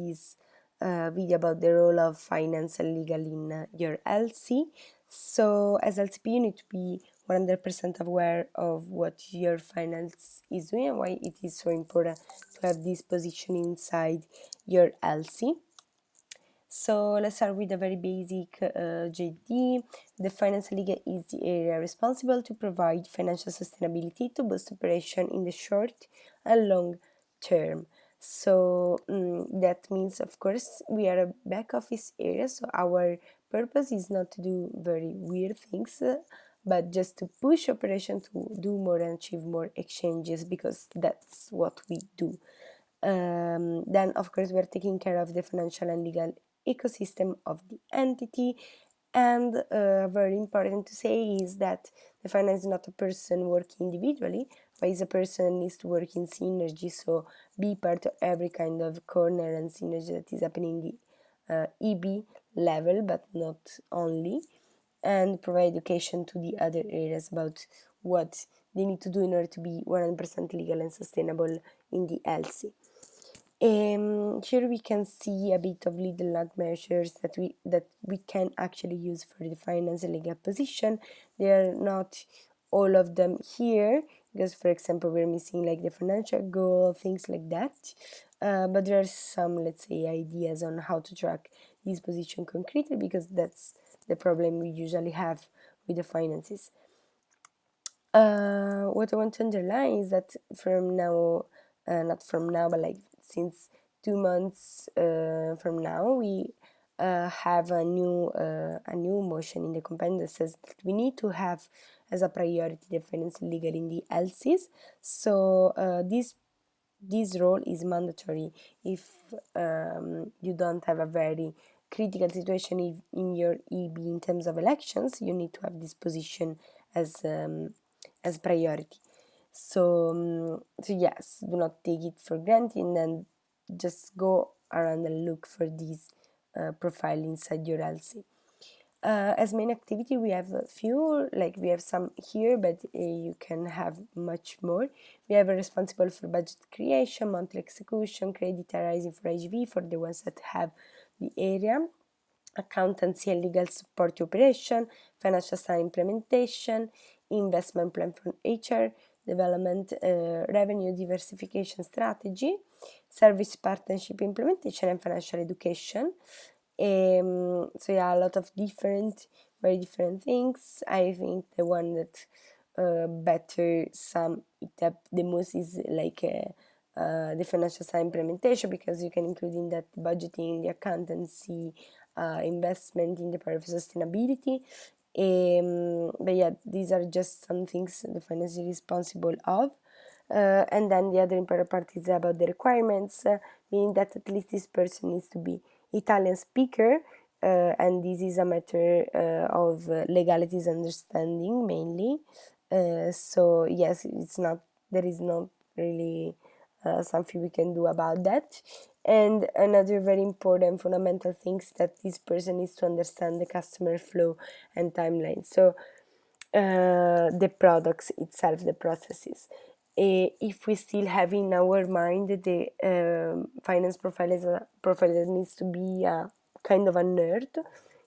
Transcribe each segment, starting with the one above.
this video about the role of finance and legal in your LC. So as LCP, you need to be 100% aware of what your finance is doing and why it is so important to have this position inside your LC. So let's start with a very basic JD. The finance and legal is the area responsible to provide financial sustainability to boost operation in the short and long term. So that means, of course, we are a back office area, so our purpose is not to do very weird things, but just to push operation to do more and achieve more exchanges, because that's what we do. Then, of course, we're taking care of the financial and legal ecosystem of the entity. And very important to say is that the finance is not a person working individually, but is a person needs to work in synergy, so be part of every kind of corner and synergy that is happening in the EB level, but not only, and provide education to the other areas about what they need to do in order to be 100% legal and sustainable in the LC. Here we can see a bit of legal lag measures that we can actually use for the finance and legal position. They are not all of them here, because for example we're missing like the financial goal, things like that, but there are some, let's say, ideas on how to track this position concretely, because that's the problem we usually have with the finances. What I want to underline is that from now, not from now, but like since 2 months from now, we have a new motion in the company that says that we need to have as a priority the finance and legal in the LCs. So this role is mandatory if you don't have a very critical situation in your EB in terms of elections. You need to have this position as priority. So yes, do not take it for granted, and just go around and look for this profile inside your LC. As main activity, we have a few, like we have some here, but you can have much more. We have a responsible for budget creation, monthly execution, credit arising for HV for the ones that have the area, accountancy and legal support to operation, financial sign implementation, investment plan for HR, development, revenue diversification strategy, service partnership implementation, and financial education. So yeah, a lot of very different things. I think the one that better sum it up the most is like the financial side implementation, because you can include in that budgeting, the accountancy, investment in the part of sustainability. But yeah, these are just some things the finance is responsible of. And then the other important part is about the requirements, meaning that at least this person needs to be Italian speaker, and this is a matter of legalities understanding mainly. So yes, there is not really something we can do about that. And another very important fundamental thing is that this person needs to understand the customer flow and timeline. So the products itself, the processes. If we still have in our mind the finance profile as a profile that needs to be a kind of a nerd,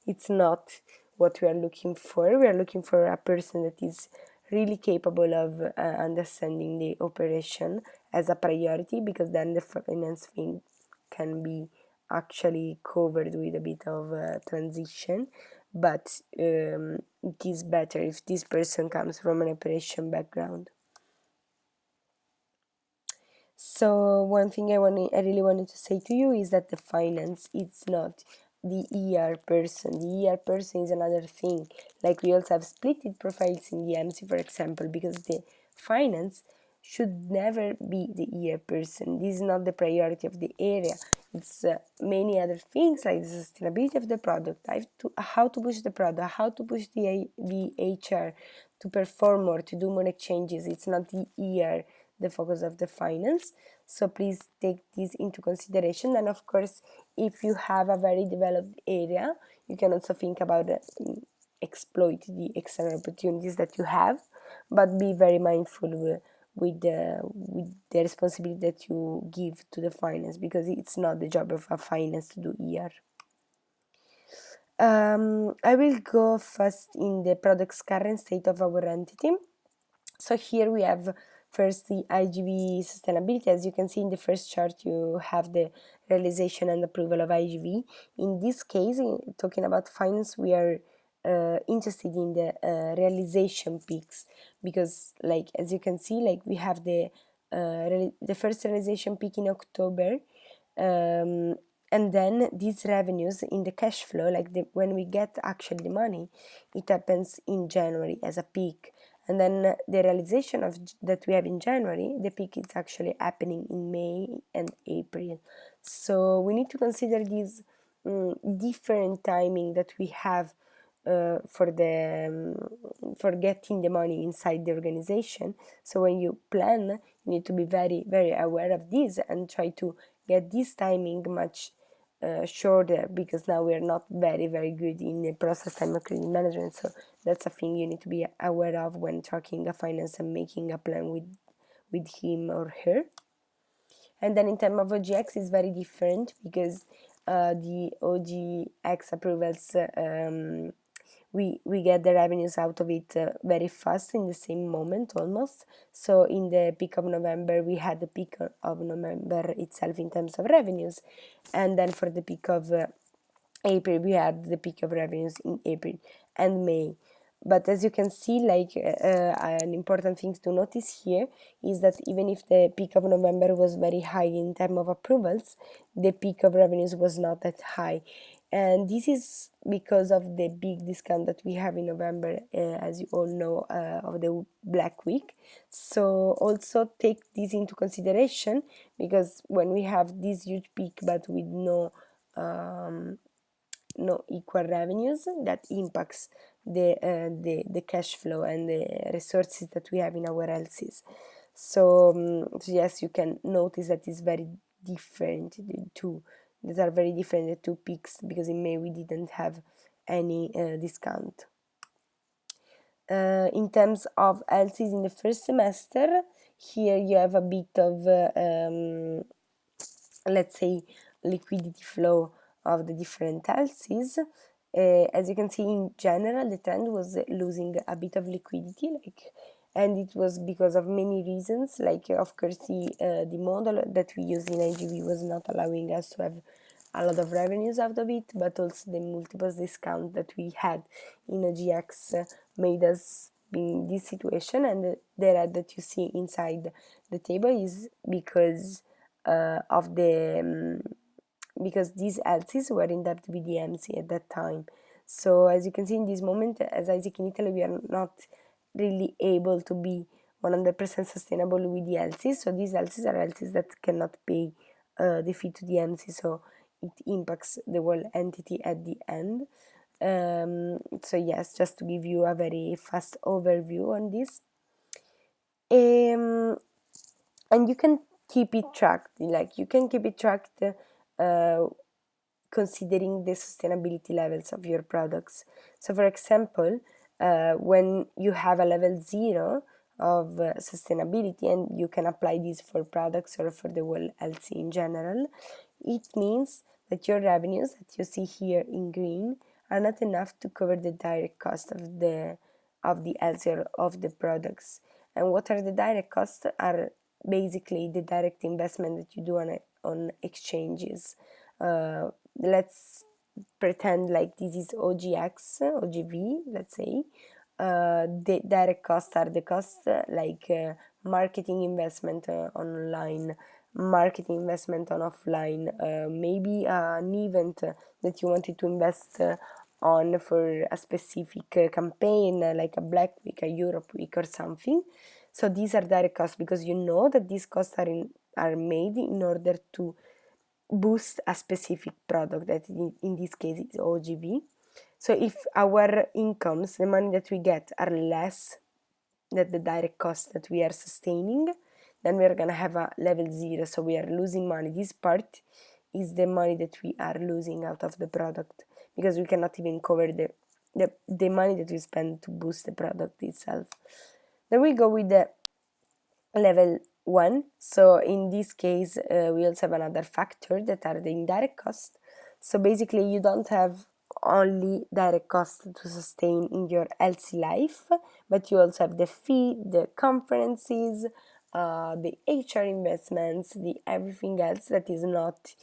it's not what we are looking for. We are looking for a person that is really capable of understanding the operation as a priority, because then the finance thing can be actually covered with a bit of transition. But it is better if this person comes from an operation background. So one thing I really wanted to say to you is that the finance, it's not the ER person. The ER person is another thing. Like we also have splitted profiles in the MC, for example, because the finance should never be the ER person. This is not the priority of the area. It's many other things like the sustainability of the product, how to push the product, how to push the HR to perform more, to do more exchanges. It's not the ER the focus of the finance. So please take this into consideration. And of course, if you have a very developed area, you can also think about exploit the external opportunities that you have, but be very mindful with the responsibility that you give to the finance, because it's not the job of a finance to do here. I will go first in the product's current state of our entity. So here we have first the IGV sustainability. As you can see in the first chart, you have the realization and approval of IGV. In this case, talking about finance, we are interested in the realization peaks, because like as you can see, like we have the first realization peak in October, and then these revenues in the cash flow, like when we get actually the money, it happens in January as a peak. And then the realization of that we have in January, the peak is actually happening in May and April. So we need to consider this different timing that we have for getting the money inside the organization. So when you plan, you need to be very, very aware of this and try to get this timing much shorter, because now we are not very, very good in the process time of credit management. So that's a thing you need to be aware of when tracking a finance and making a plan with him or her. And then in terms of OGX is very different, because the OGX approvals, we get the revenues out of it very fast, in the same moment almost. So in the peak of November, we had the peak of November itself in terms of revenues, and then for the peak of April, we had the peak of revenues in April and May. But as you can see, like an important thing to notice here is that even if the peak of November was very high in terms of approvals, the peak of revenues was not that high. And this is because of the big discount that we have in November, as you all know, of the Black Week. So also take this into consideration, because when we have this huge peak but with no equal revenues, that impacts the cash flow and the resources that we have in our LCs. So yes, you can notice that it's very different, the two that are very different, the two peaks, because in May we didn't have any discount. In terms of LCs in the first semester, here you have a bit of let's say liquidity flow of the different LCs. As you can see, in general, the trend was losing a bit of liquidity, and it was because of many reasons. Like, of course, the model that we use in IGV was not allowing us to have a lot of revenues out of it, but also the multiples discount that we had in OGX made us be in this situation. And the red that you see inside the table is because of the because these LCs were in debt with the MC at that time. So as you can see in this moment, as Isaac in Italy, we are not really able to be 100% sustainable with the LCs. So these LCs are LCs that cannot pay the fee to the MC, so it impacts the whole entity at the end. So yes, just to give you a very fast overview on this. And you can keep it tracked, like you can keep it tracked considering the sustainability levels of your products. So for example, when you have a level 0 of sustainability, and you can apply this for products or for the whole LC in general, it means that your revenues that you see here in green are not enough to cover the direct cost of the LC or of the products. And what are the direct costs? Are basically the direct investment that you do on exchanges. Let's pretend like this is OGX, OGV, let's say. The direct costs are the costs like marketing investment online, marketing investment on offline, maybe an event that you wanted to invest on for a specific campaign, like a Black Week, a Europe Week or something. So these are direct costs, because you know that these costs are made in order to boost a specific product, that in this case is OGV. So if our incomes, the money that we get, are less than the direct costs that we are sustaining, then we are going to have a level 0, so we are losing money. This part is the money that we are losing out of the product, because we cannot even cover the money that we spend to boost the product itself. Then we go with the level 1. So in this case, we also have another factor that are the indirect costs. So basically, you don't have only direct costs to sustain in your healthy life, but you also have the fee, the conferences, the HR investments, the everything else that is not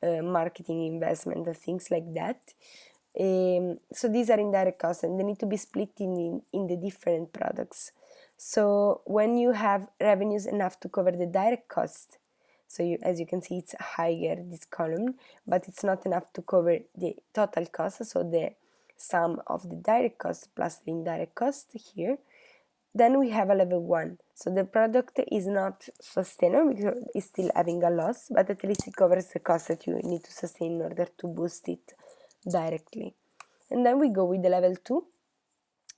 marketing investment, things like that. So these are indirect costs, and they need to be split in the different products. So when you have revenues enough to cover the direct cost, so as you can see, it's higher, this column, but it's not enough to cover the total cost, so the sum of the direct cost plus the indirect cost here, then we have a level 1. So the product is not sustainable because it's still having a loss, but at least it covers the cost that you need to sustain in order to boost it directly. And then we go with the level 2.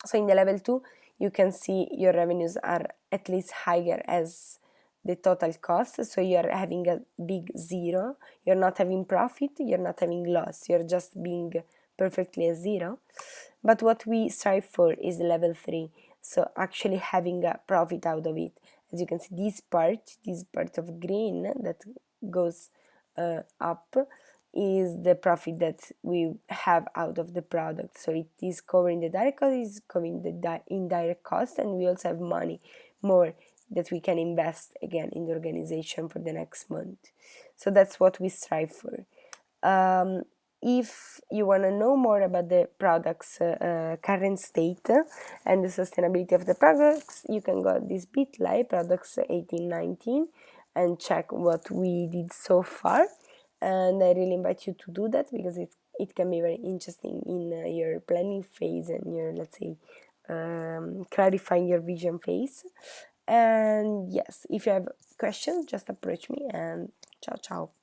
So in the level 2, you can see your revenues are at least higher as the total cost. So you're having a big zero. You're not having profit, you're not having loss. You're just being perfectly a zero. But what we strive for is level 3. So actually having a profit out of it. As you can see, this part of green that goes up is the profit that we have out of the product. So it is covering the direct cost, is covering the indirect cost, and we also have money more that we can invest again in the organization for the next month. So that's what we strive for. If you want to know more about the product's current state and the sustainability of the products, you can go to this bit.ly products 1819 and check what we did so far. And I really invite you to do that because it can be very interesting in your planning phase and your, let's say, clarifying your vision phase. And yes, if you have questions, just approach me, and ciao ciao.